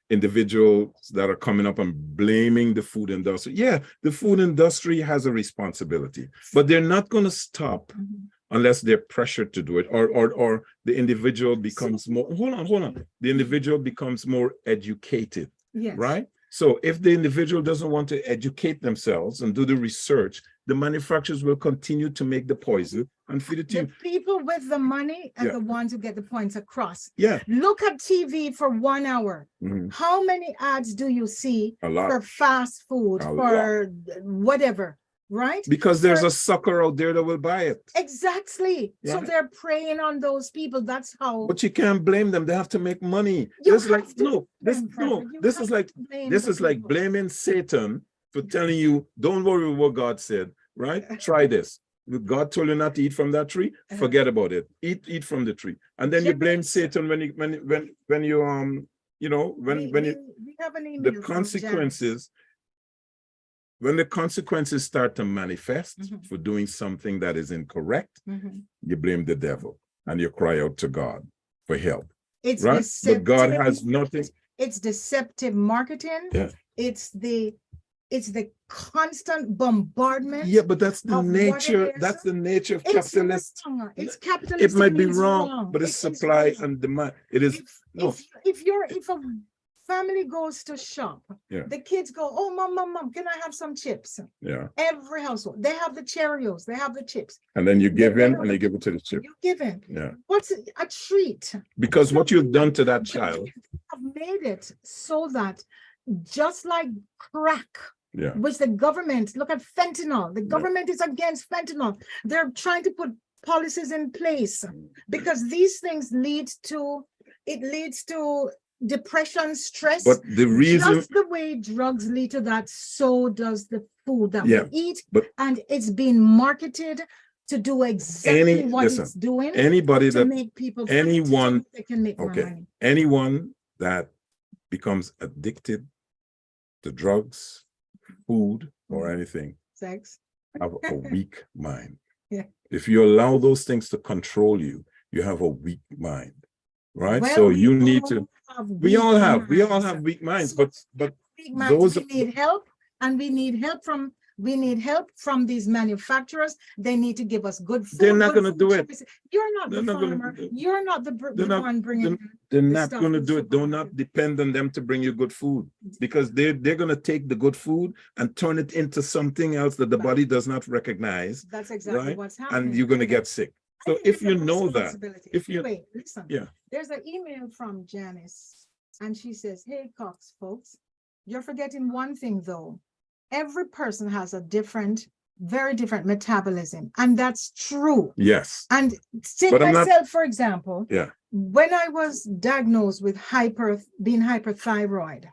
individuals that are coming up and blaming the food industry. Yeah, the food industry has a responsibility, but they're not going to stop unless they're pressured to do it, or the individual becomes more, hold on. The individual becomes more educated, right? So if the individual doesn't want to educate themselves and do the research, the manufacturers will continue to make the poison and feed it to you. The people with the money are the ones who get the points across. Yeah. Look at TV for 1 hour. How many ads do you see for fast food, for whatever, right? Because there's a sucker out there that will buy it. Exactly. Yeah. So they're preying on those people. That's how. But you can't blame them. They have to make money. This is like blaming Satan for telling you, don't worry with what God said, right? Try this. God told you not to eat from that tree, forget about it. Eat from the tree. And then you blame Satan when you have an email, the consequences. When the consequences start to manifest for doing something that is incorrect, you blame the devil and you cry out to God for help. It's right? But God has nothing. It's deceptive marketing. Yeah. It's the constant bombardment. Yeah, but that's the nature. That's the nature of capitalist. It's capitalist. It might be wrong, but it's supply and demand. It is. If a family goes to shop, the kids go, "Oh, mom, can I have some chips?" Yeah. Every household, they have the Cheerios, they have the chips. And then you give in, and you give it to the chip. You give in. Yeah. What's a treat? Because what you've done to that child. Have made it so that just like crack. Yeah. Which the government, look at fentanyl. The government is against fentanyl. They're trying to put policies in place because these things leads to depression, stress. But the reason, just the way drugs lead to that, so does the food that we eat. And it's being marketed to do exactly what it's doing. Anybody to that make people anyone they can make more money. Anyone that becomes addicted to drugs, food, or anything, sex, have a weak mind. Yeah. If you allow those things to control you, you have a weak mind, right? Well, so you need to. We all have weak minds, but weak minds. We need help, and we need help from We need help from these manufacturers. They need to give us good food. They're not good going to food do it. choices. You're not They're the not gonna farmer. do it. You're not the They're not- one bringing. They're the not stuff going to to do it. Do not supermarket. depend on them to bring you good food, because they're going to take the good food and turn it into something else that the Right. body does not recognize, That's exactly right? what's happening. And you're going to get sick. I So think if it's a you know that, responsibility. if you, Wait, listen. yeah, There's an email from Janice, and she says, "Hey, Cox folks, you're forgetting one thing though. Every person has a very different metabolism, and that's true. yes, And take But I'm not- myself, for example, yeah, when I was diagnosed with being hyperthyroid,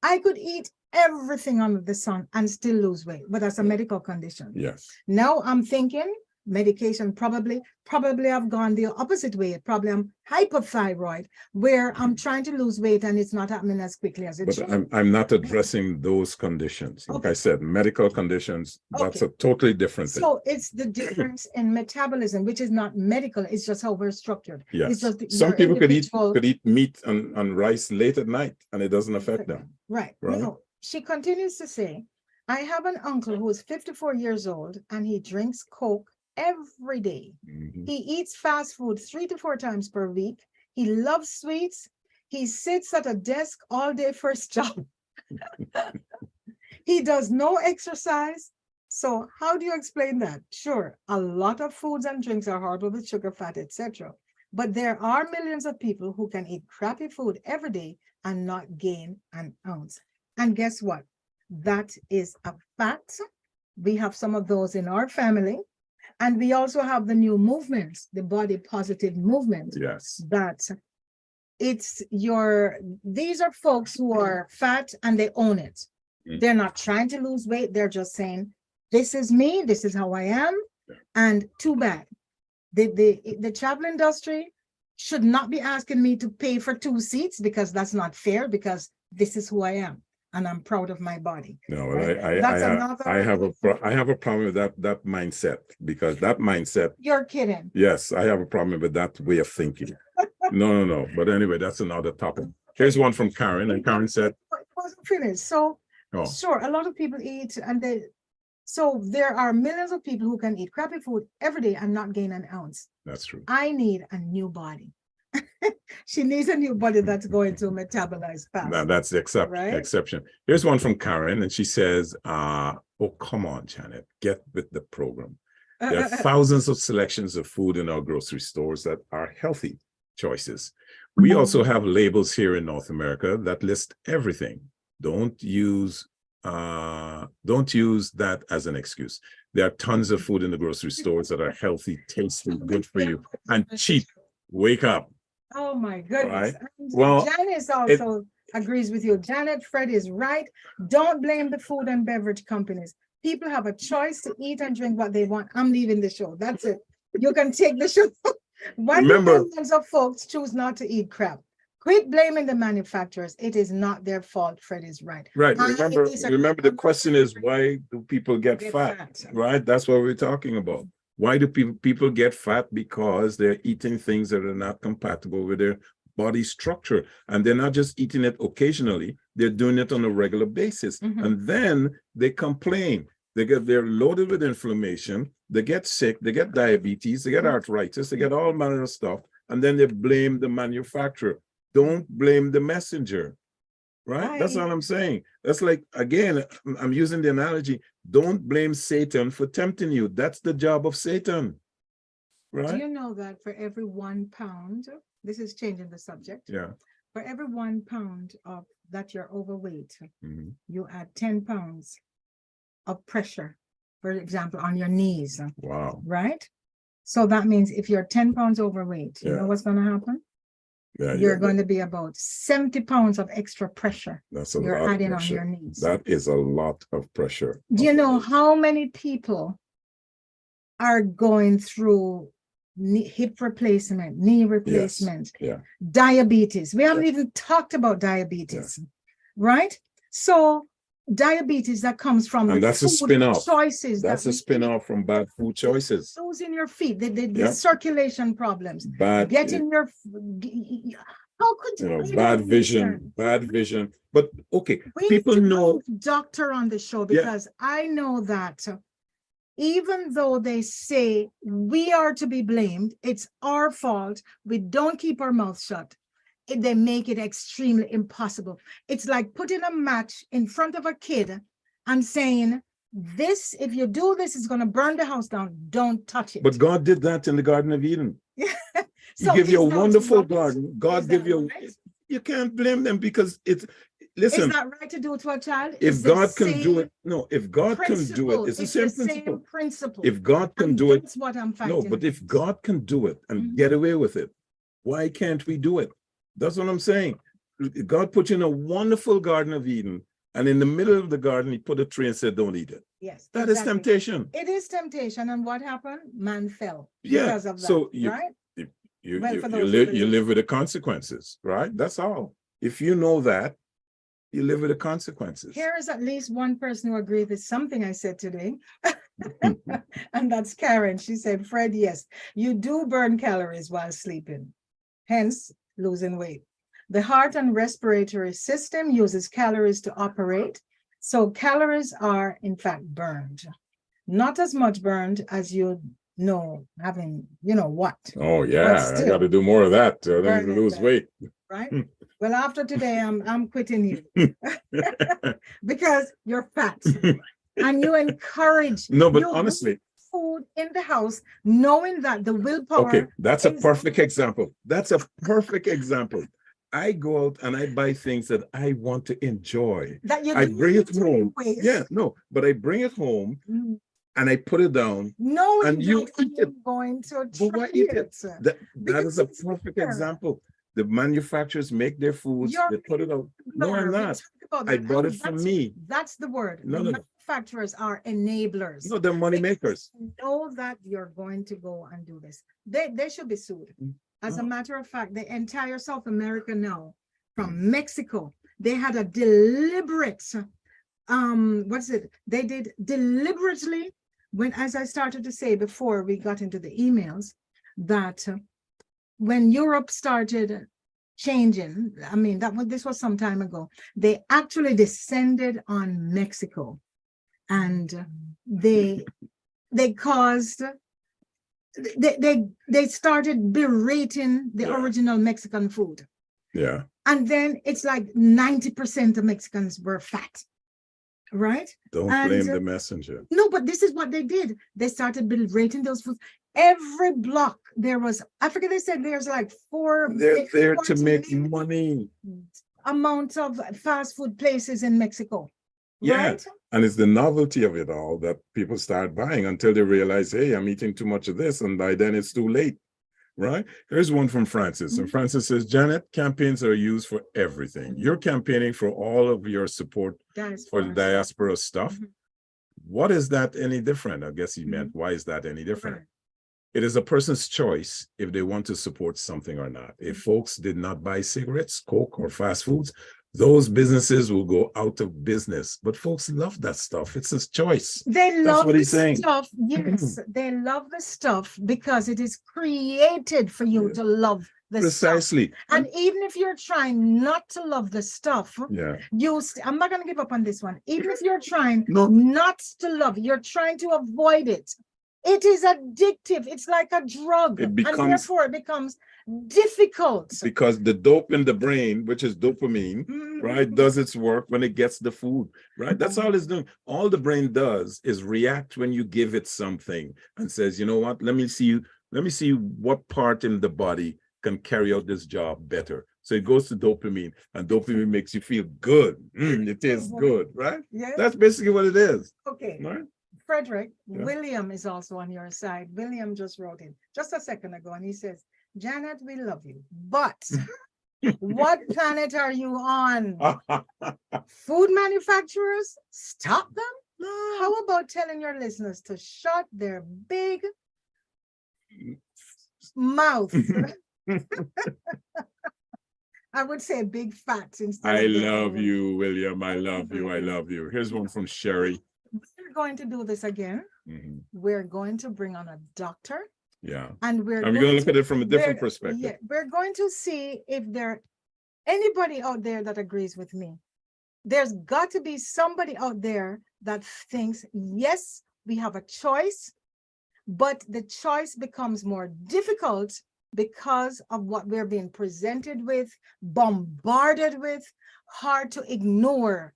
I could eat everything under the sun and still lose weight, but that's a medical condition. yes, Now I'm thinking medication, probably I've gone the opposite way. Probably I'm hypothyroid, where I'm trying to lose weight and it's not happening as quickly as it but should. I'm not addressing those conditions. Like Okay. I said, medical conditions, that's Okay. a totally different thing. So it's the difference in metabolism, which is not medical. It's just how we're structured. It's Yes, just some your people could individual- eat meat and rice late at night, and it doesn't affect them. Right. Right. Now, she continues to say, I have an uncle who is 54 years old and he drinks Coke every day. Mhm. He eats fast food 3 to 4 times per week. He loves sweets. He sits at a desk all day for his job. He does no exercise. So how do you explain that? Sure, a lot of foods and drinks are horrible with sugar, fat, etc. But there are millions of people who can eat crappy food every day and not gain an ounce. And guess what? That is a fact. We have some of those in our family. And we also have the new movement, the body positive movement, Yes, that these are folks who are fat and they own it. Mm. They're not trying to lose weight. They're just saying, this is me, this is how I am. And too bad. The travel industry should not be asking me to pay for 2 seats, because that's not fair, because this is who I am. And I'm proud of my body. no, Right? I That's have another- I have a problem with that mindset, because that mindset, You're kidding. yes, I have a problem with that way of thinking. No. But anyway, that's another topic. Here's one from Karen, and Karen said, It wasn't finished. So oh, sure, a lot of people eat, so there are millions of people who can eat crappy food every day and not gain an ounce. that's true. I need a new body. She needs a new body that's going to metabolize fast. Now that's the Right? exception. Here's one from Karen, and she says, oh, come on, Janet, get with the program. There are thousands of selections of food in our grocery stores that are healthy choices. We also have labels here in North America that list everything. Don't use that as an excuse. There are tons of food in the grocery stores that are healthy, tasty, good for you, and cheap. Wake up. Oh my goodness. Right. And Well, Janice also agrees with you. Janet, Fred is right. Don't blame the food and beverage companies. People have a choice to eat and drink what they want. I'm leaving the show. That's it. You can take the show. Why do Remember- millions of folks choose not to eat crap? Quit blaming the manufacturers. It is not their fault. Fred is right. Right. And Remember, it is a- remember the question is, why do people get fat? Right? That's what we're talking about. Why do people get fat? Because they're eating things that are not compatible with their body structure. And they're not just eating it occasionally, they're doing it on a regular basis. Mhm. And then they complain. They're loaded with inflammation, they get sick, they get diabetes, they get arthritis, they get all manner of stuff, and then they blame the manufacturer. Don't blame the messenger. Right? That's all I'm saying. That's like, again, I'm using the analogy. Don't blame Satan for tempting you. That's the job of Satan. Do Right? you know that for every 1 pound, this is changing the subject. Yeah. For every 1 pound of that you're overweight, Mhm. you add 10 pounds of pressure, for example, on your knees, Wow. right? So that means if you're 10 pounds overweight, you Yeah. know what's going to happen? Yeah, You're yeah, going to be about 70 pounds of extra pressure that's a you're lot of adding on pressure. your knees. That is a lot of pressure. Do you know how many people are going through hip replacement, knee replacement, Yeah. diabetes? We haven't even talked about diabetes, right? So diabetes that comes from And the that's a food spin-off. choices. That's that a we eat. spin-off from bad food choices. Those in your feet, the Yeah. circulation problems, Bad. getting your How could you? I bad don't vision, understand. bad vision. But okay, We people need to know. have doctor on the show Yeah. because I know that even though they say we are to be blamed, it's our fault. We don't keep our mouth shut. They make it extremely impossible. It's like putting a match in front of a kid and saying, this, if you do this, it's going to burn the house down. Don't touch it. But God did that in the Garden of Eden. So He gave you a is that wonderful right? garden. God Is give that you. right? You can't blame them because it's. Is Listen, that right to do it to a child? if It's the God can do same it, no. If God can do it, principle. it's the It's same the principle. same principle. If God can And do it, that's what I'm no. fighting But if against. God can do it and Mhm. get away with it, why can't we do it? That's what I'm saying. God put you in a wonderful Garden of Eden, and in the middle of the garden, He put a tree and said, "Don't eat it." Yes, That is exactly. temptation. It is temptation, and what happened? Man fell Yeah. because of that, So you right? you Well, you, for you those who live you believe. live with the consequences, right? That's all. If you know that, you live with the consequences. Here is at least one person who agrees with something I said today, and that's Karen. She said, Fred, yes, you do burn calories while sleeping, hence losing weight. The heart and respiratory system uses calories to operate, so calories are in fact burned. Not as much burned as you know, having, what, Oh but yeah, I got still to do more of that to burning lose them, weight. right? Well, after today, I'm quitting you because you're fat and you encourage No, but you honestly, food in the house, knowing that the willpower. okay, that's a is- perfect example. That's a perfect example. I go out and I buy things that I want to enjoy. that you I do bring it to home. waste. Yeah, no, but I bring it home Mm. and I put it down. Knowing And you that eat you're it. going to But why try eat it? it. That Because is a it's perfect there. example. The manufacturers make their foods, You're they put it out. No, I'm We not. talk about I that, bought and it for me. That's the word. No, The no, no. manufacturers are enablers. No, they're money makers. Know that you're going to go and do this. They should be sued. As a matter of fact, the entire South America now, from Mexico, they had a deliberate, what's it? They did deliberately, when, as I started to say before we got into the emails, that when Europe started changing, I mean, this was some time ago, they actually descended on Mexico, and they caused, they started berating the original Mexican food. Yeah. And then it's like 90% of Mexicans were fat, right? Don't blame the messenger. No, but this is what they did. They started berating those foods. Every block there was, I forget, they said there's like They're there to make money. Amount of fast food places in Mexico. Yeah. Right? And it's the novelty of it all that people start buying until they realize, hey, I'm eating too much of this. And by then it's too late. Right? Here's one from Francis. And Francis says, Janet, campaigns are used for everything. You're campaigning for all of your support for the diaspora stuff. What is that any different? I guess he meant, why is that any different? Right. It is a person's choice if they want to support something or not. If folks did not buy cigarettes, Coke, or fast foods, those businesses will go out of business. But folks love that stuff. It's a choice. They That's love what the he's saying. stuff. Yes, they love the stuff because it is created for you to love the Precisely. stuff. And even if you're trying not to love the stuff, Yeah. I'm not going to give up on this one. Even if you're trying not to love, you're trying to avoid it. It is addictive. It's like a drug. It becomes, and therefore it becomes difficult. Because the dope in the brain, which is dopamine, right, does its work when it gets the food, right? That's all it's doing. All the brain does is react when you give it something and says, you know what, let me see what part in the body can carry out this job better. So it goes to dopamine, and dopamine makes you feel good. It tastes good, right? Yes. That's basically what it is. Okay. Right? Frederick, William is also on your side. William just wrote in just a second ago, and he says, Janet, we love you, but what planet are you on? Food manufacturers, stop them? How about telling your listeners to shut their big mouth? I would say big fats instead. I love you, William. I love you. I love you. Here's one from Sherry. We're going to do this again. We're going to bring on a doctor Yeah. And we're And we're going to look at it from a different perspective. Yeah, we're going to see if there anybody out there that agrees with me. There's got to be somebody out there that thinks, yes, we have a choice, but the choice becomes more difficult because of what we're being presented with, bombarded with, hard to ignore.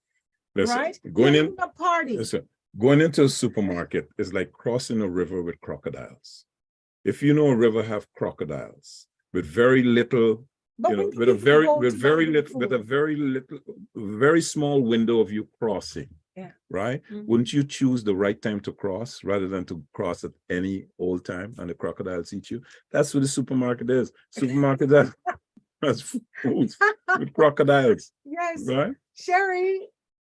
Listen, Right? going You're in a party. listen, going into a supermarket is like crossing a river with crocodiles. If you know a river have crocodiles with very little, But you know, when with a people very go with to very buy little with a food, very little very small window of you crossing. Yeah. Right? Mhm. Wouldn't you choose the right time to cross rather than to cross at any old time and the crocodiles eat you? That's what the supermarket is. Supermarket has foods with crocodiles. Yes, Right? Sherry,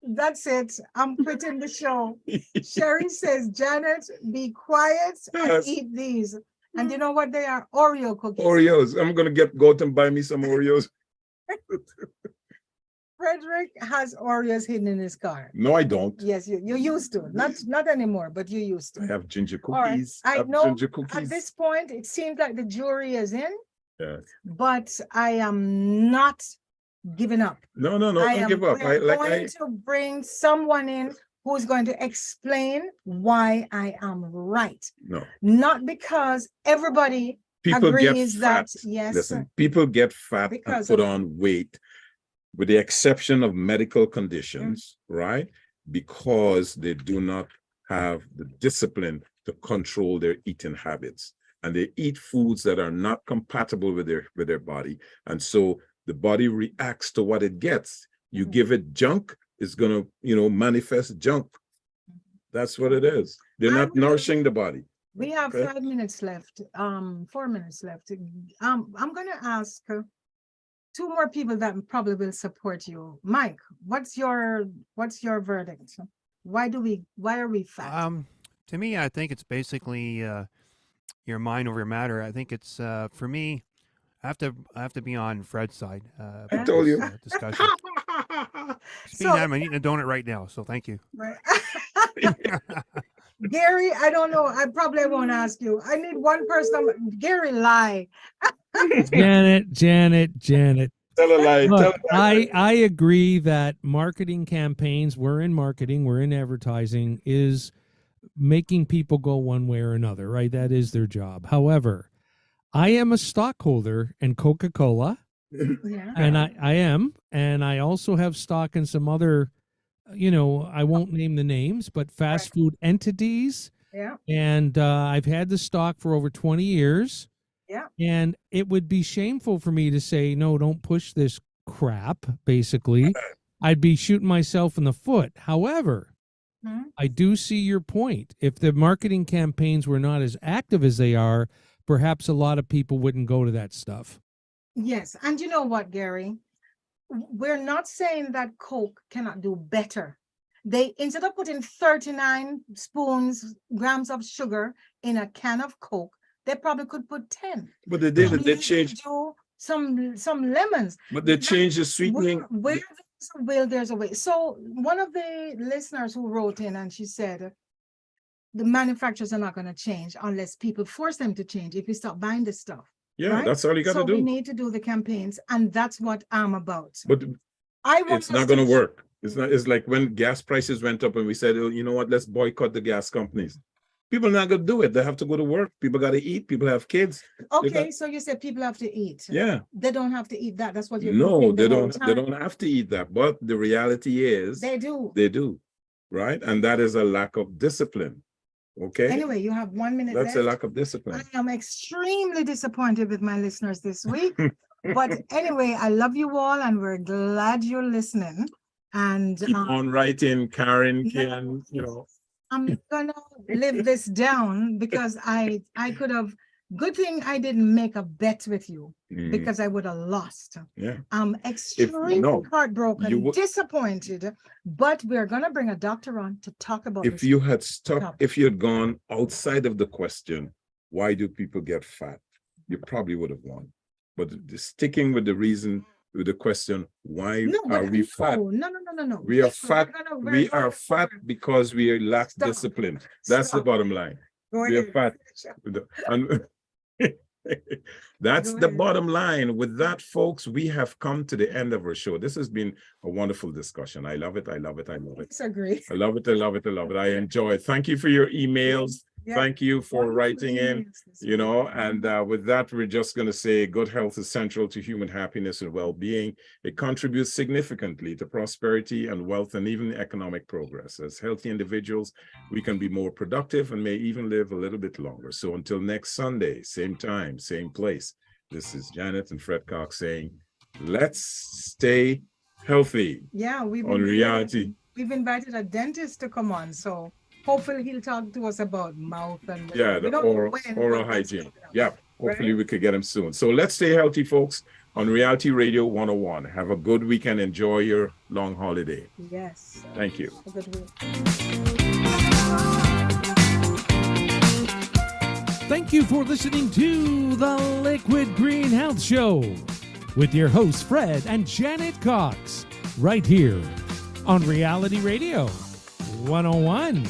that's it. I'm quitting the show. Sherry says, Janet, be quiet and Yes. eat these. And you know what they are? Oreo cookies. Oreos. I'm gonna go out and buy me some Oreos. Frederick has Oreos hidden in his car. No, I don't. Yes, you used to. Not anymore, but you used to. I have ginger All right. cookies. I have know ginger at cookies. this point, it seems like the jury is in, Yes. but I am not giving up. No, I don't am give up. we're going to bring someone in who's going to explain why I am right. No. Not because everybody People get agrees fat. that, yes, Listen, people get fat and Because put of- on weight, with the exception of medical conditions, right? Because they do not have the discipline to control their eating habits. And they eat foods that are not compatible with their body. And so the body reacts to what it gets. You give it junk, it's gonna, manifest junk. That's what it is. They're not nourishing the body. we have Okay. 5 minutes left, 4 minutes left. I'm gonna ask two more people that probably will support you. Mike, what's your verdict? Why are we fat? To me, I think it's basically your mind over matter. I think it's for me. I have to be on Fred's side. I about told this, you. discussion. Speaking of that, I'm eating a donut right now, so thank you. Right. Gary, I don't know. I probably won't ask you. I need one person. Gary, lie. Janet. Tell a lie. Look, Tell a lie. I agree that marketing campaigns, we're in marketing, we're in advertising, is making people go one way or another, right? That is their job. However, I am a stockholder in Coca-Cola, Yeah. and I am, and I also have stock in some other, I won't name the names, but fast food entities. Yeah. And I've had the stock for over 20 years. Yeah. And it would be shameful for me to say, no, don't push this crap, basically. I'd be shooting myself in the foot. However, I do see your point. If the marketing campaigns were not as active as they are, perhaps a lot of people wouldn't go to that stuff. Yes. And you know what, Gary? We're not saying that Coke cannot do better. They, instead of putting 39 grams of sugar in a can of Coke, they probably could put 10. But they did. They Maybe changed. do some lemons. But they changed the sweetening. Where there's a will, there's a way. So one of the listeners who wrote in and she said, the manufacturers are not going to change unless people force them to change. If you stop buying this stuff. Yeah, right? that's all you got to So we do. need to do the campaigns, and that's what I'm about. But I want it's us not going to work. It's not. It's like when gas prices went up and we said, oh, you know what, let's boycott the gas companies. People are not going to do it. They have to go to work. People got to eat. People have kids. Okay, so you said people have to eat. Yeah. They don't have to eat that. That's what you're No, they the whole don't. They time. don't have to eat that. But the reality is They do. They do, right? And that is a lack of discipline. Okay. Anyway, you have 1 minute That's left. a lack of discipline. I am extremely disappointed with my listeners this week. But anyway, I love you all, and we're glad you're listening. And Keep on writing, Karen, yeah. Ken, I'm gonna live this down because I could have. Good thing I didn't make a bet with you because I would have lost. Yeah. I'm extremely heartbroken, would- disappointed, but we're gonna bring a doctor on to talk about If this. you had stuck, if you had gone outside of the question, why do people get fat? You probably would have won. But sticking with the reason, with the question, why are we fat? No. We are fat. We're We gonna- are fat because we lack Stop. discipline. That's the Stop. bottom line. Go We are ahead. fat. And That's Go the ahead. bottom line. With that, folks, we have come to the end of our show. This has been a wonderful discussion. I love it. I love it. I love it. Disagree. I love it. I love it. I love it. I enjoy it. Thank you for your emails. Yeah. Thank you for Wonderful writing in, emails this you know, week. and with that, we're just going to say good health is central to human happiness and well-being. It contributes significantly to prosperity and wealth and even economic progress. As healthy individuals, we can be more productive and may even live a little bit longer. So until next Sunday, same time, same place, this is Janet and Fred Cox saying, let's stay healthy. Yeah, we've on reality. We've invited a dentist to come on, so hopefully he'll talk to us about mouth and Yeah, the oral hygiene. Yeah, hopefully we could get him soon. So let's stay healthy, folks, on Reality Radio 101. Have a good weekend. Enjoy your long holiday. Yes. Thank you. A good week. Thank you for listening to the Liquid Green Health Show with your hosts, Fred and Janet Cox, right here on Reality Radio 101.